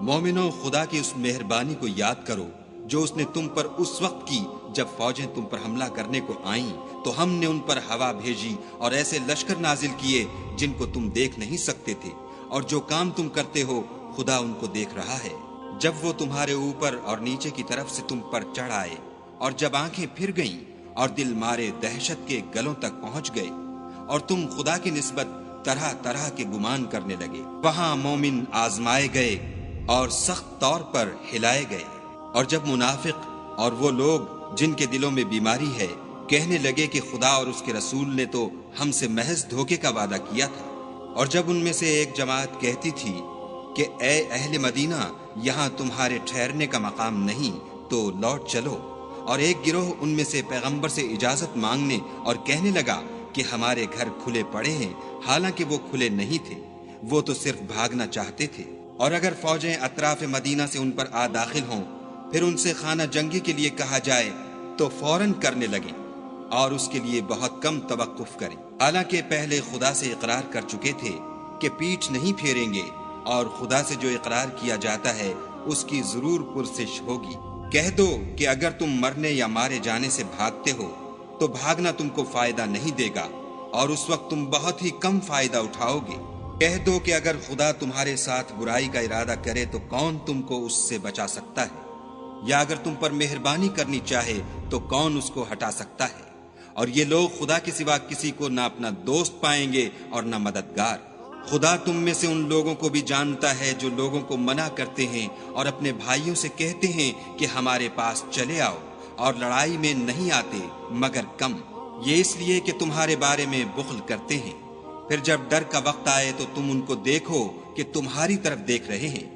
مومنوں، خدا کی اس مہربانی کو یاد کرو جو اس نے تم پر اس وقت کی جب فوجیں تم پر حملہ کرنے کو آئیں تو ہم نے ان پر ہوا بھیجی اور ایسے لشکر نازل کیے جن کو تم دیکھ نہیں سکتے تھے، اور جو کام تم کرتے ہو خدا ان کو دیکھ رہا ہے۔ جب وہ تمہارے اوپر اور نیچے کی طرف سے تم پر چڑھ آئے، اور جب آنکھیں پھر گئیں اور دل مارے دہشت کے گلوں تک پہنچ گئے، اور تم خدا کی نسبت طرح طرح کے گمان کرنے لگے، وہاں مومن آزمائے گئے اور سخت طور پر ہلائے گئے۔ اور جب منافق اور وہ لوگ جن کے دلوں میں بیماری ہے کہنے لگے کہ خدا اور اس کے رسول نے تو ہم سے محض دھوکے کا وعدہ کیا تھا، اور جب ان میں سے ایک جماعت کہتی تھی کہ اے اہل مدینہ، یہاں تمہارے ٹھہرنے کا مقام نہیں تو لوٹ چلو، اور ایک گروہ ان میں سے پیغمبر سے اجازت مانگنے اور کہنے لگا کہ ہمارے گھر کھلے پڑے ہیں، حالانکہ وہ کھلے نہیں تھے، وہ تو صرف بھاگنا چاہتے تھے۔ اور اگر فوجیں اطراف مدینہ سے ان پر آ داخل ہوں، پھر ان سے خانہ جنگی کے لیے کہا جائے تو فوراً کرنے لگیں، اور اس کے لیے بہت کم توقف کریں، حالانکہ پہلے خدا سے اقرار کر چکے تھے کہ پیٹھ نہیں پھیریں گے، اور خدا سے جو اقرار کیا جاتا ہے اس کی ضرور پرسش ہوگی۔ کہہ دو کہ اگر تم مرنے یا مارے جانے سے بھاگتے ہو تو بھاگنا تم کو فائدہ نہیں دے گا، اور اس وقت تم بہت ہی کم فائدہ اٹھاؤ گے۔ کہہ دو کہ اگر خدا تمہارے ساتھ برائی کا ارادہ کرے تو کون تم کو اس سے بچا سکتا ہے، یا اگر تم پر مہربانی کرنی چاہے تو کون اس کو ہٹا سکتا ہے۔ اور یہ لوگ خدا کے سوا کسی کو نہ اپنا دوست پائیں گے اور نہ مددگار۔ خدا تم میں سے ان لوگوں کو بھی جانتا ہے جو لوگوں کو منع کرتے ہیں اور اپنے بھائیوں سے کہتے ہیں کہ ہمارے پاس چلے آؤ، اور لڑائی میں نہیں آتے مگر کم، یہ اس لیے کہ تمہارے بارے میں بخل کرتے ہیں۔ پھر جب ڈر کا وقت آئے تو تم ان کو دیکھو کہ تمہاری طرف دیکھ رہے ہیں،